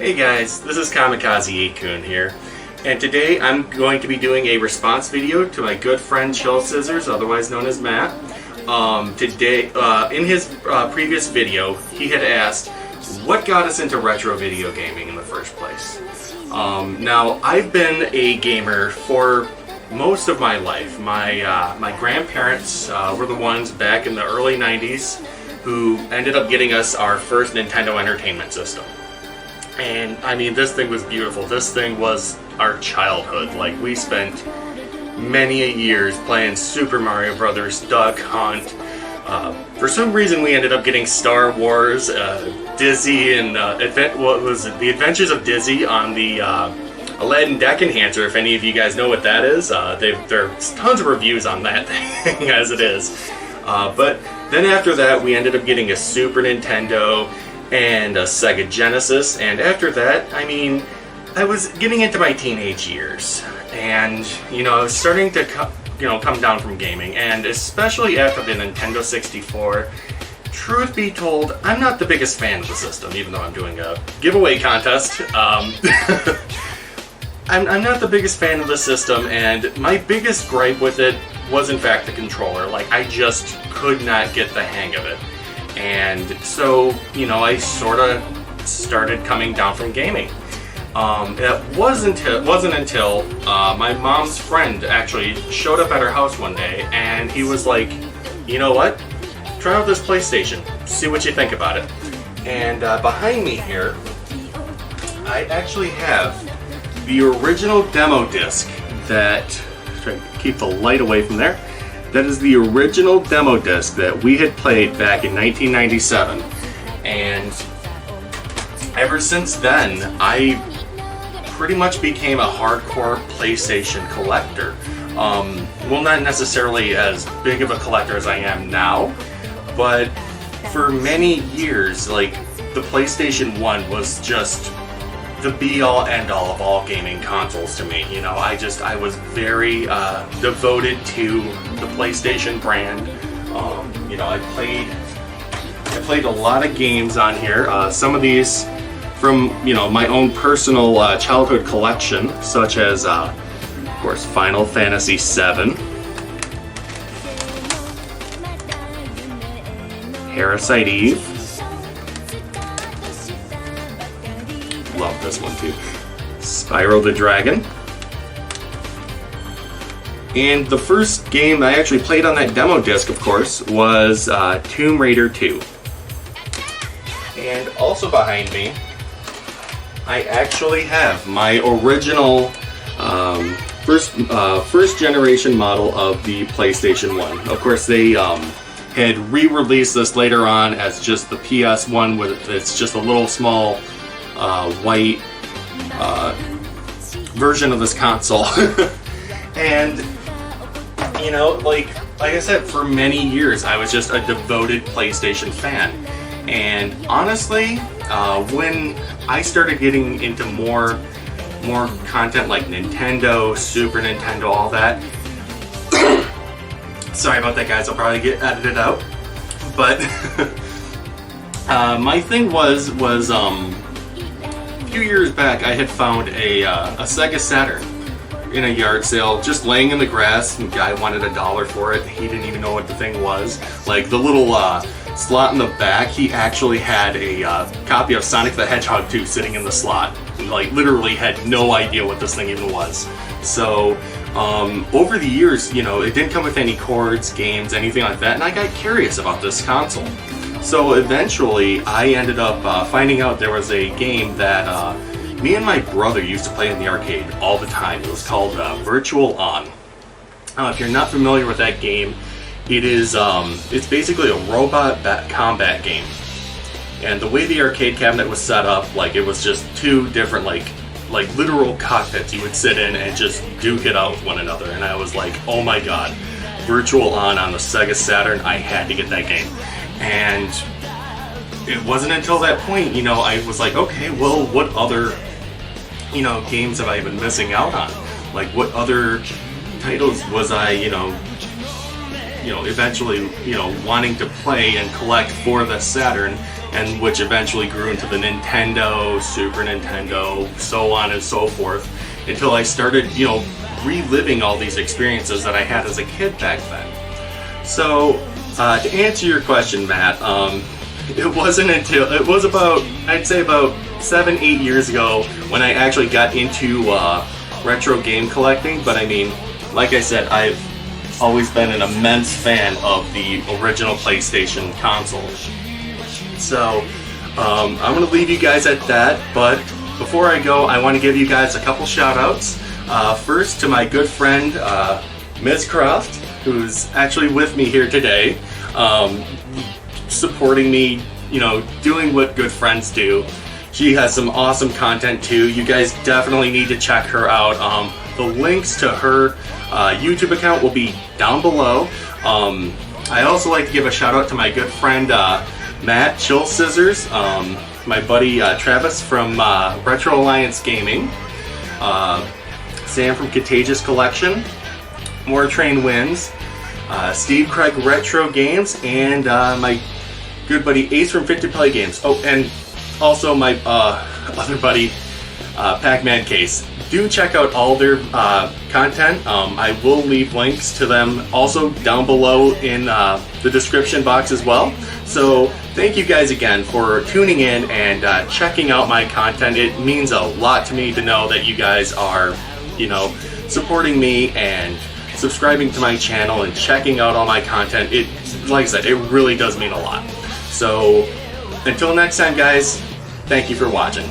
Hey guys, this is Kamikaze Akun here, and today I'm going to be doing a response video to my good friend Chillscissors, otherwise known as Matt. Today, in his previous video, he had asked what got us into retro video gaming in the first place. Now, I've been a gamer for most of my life. My grandparents were the ones back in the early 90s who ended up getting us our first Nintendo Entertainment System. And I mean, this thing was beautiful. This thing was our childhood. Like, we spent many years playing Super Mario Brothers, Duck Hunt. For some reason, we ended up getting Star Wars, Dizzy, and The Adventures of Dizzy on the Aladdin Deck Enhancer. If any of you guys know what that is, there's tons of reviews on that thing as it is. But then after that, we ended up getting a Super Nintendo and a Sega Genesis, and after that, I mean, I was getting into my teenage years, and I was starting to come down from gaming, and especially after the Nintendo 64. Truth be told, I'm not the biggest fan of the system, even though I'm doing a giveaway contest. I'm not the biggest fan of the system, and my biggest gripe with it was in fact the controller. Like, I just could not get the hang of it. And so, I sort of started coming down from gaming. It wasn't until my mom's friend actually showed up at her house one day, and he was like, you know what? Try out this PlayStation, see what you think about it. And behind me here, I actually have the original demo disc that, try to keep the light away from there. That is the original demo disc that we had played back in 1997, and ever since then, I pretty much became a hardcore PlayStation collector. Well, not necessarily as big of a collector as I am now, but for many years, like, the PlayStation 1 was just the be-all, end-all of all gaming consoles to me. I was very devoted to the PlayStation brand. I played a lot of games on here. Some of these from my own personal childhood collection, such as of course Final Fantasy VII, Parasite Eve. Love this one too. Spyro the Dragon. And the first game I actually played on that demo disc, of course, was Tomb Raider 2. And also behind me, I actually have my original first generation model of the PlayStation 1. Of course, they had re-released this later on as just the PS1 with it's just a little small white version of this console. And like I said, for many years I was just a devoted PlayStation fan. And honestly, when I started getting into more content like Nintendo, Super Nintendo, all that, sorry about that, guys, I'll probably get edited out, but my thing was a few years back, I had found a Sega Saturn in a yard sale, just laying in the grass, and the guy wanted $1 for it. He didn't even know what the thing was. Like, the little slot in the back, he actually had a copy of Sonic the Hedgehog 2 sitting in the slot. Like, literally had no idea what this thing even was. So, over the years, it didn't come with any cords, games, anything like that, and I got curious about this console. So eventually, I ended up finding out there was a game that me and my brother used to play in the arcade all the time. It was called Virtual On. If you're not familiar with that game, it's basically a robot combat game. And the way the arcade cabinet was set up, like, it was just two different, like literal cockpits you would sit in and just duke it out with one another. And I was like, oh my god, Virtual On the Sega Saturn, I had to get that game. And it wasn't until that point, I was like, okay, well, what other, games have I been missing out on? Like, what other titles was I, eventually, wanting to play and collect for the Saturn? and which eventually grew into the Nintendo, Super Nintendo, so on and so forth, until I started, you know, reliving all these experiences that I had as a kid back then. So, to answer your question, Matt, it was about, I'd say about 7-8 years ago when I actually got into retro game collecting. But I mean, like I said, I've always been an immense fan of the original PlayStation console. So I'm going to leave you guys at that, but before I go, I want to give you guys a couple shout outs. First to my good friend Ms. Croft, who's actually with me here today, supporting me, you know, doing what good friends do. She has some awesome content too. You guys definitely need to check her out. The links to her YouTube account will be down below. I also like to give a shout out to my good friend Matt Chillscissors, my buddy Travis from Retro Alliance Gaming, Sam from Contagious Collection, More Train Wins, Steve Craig Retro Games, and my good buddy Ace from Fit to Play Games. Oh, and also my other buddy Pac-Man Case. Do check out all their content. I will leave links to them also down below in the description box as well. So thank you guys again for tuning in and checking out my content. It means a lot to me to know that you guys are, you know, supporting me and subscribing to my channel and checking out all my content. It, like I said, it really does mean a lot. So until next time, guys, thank you for watching.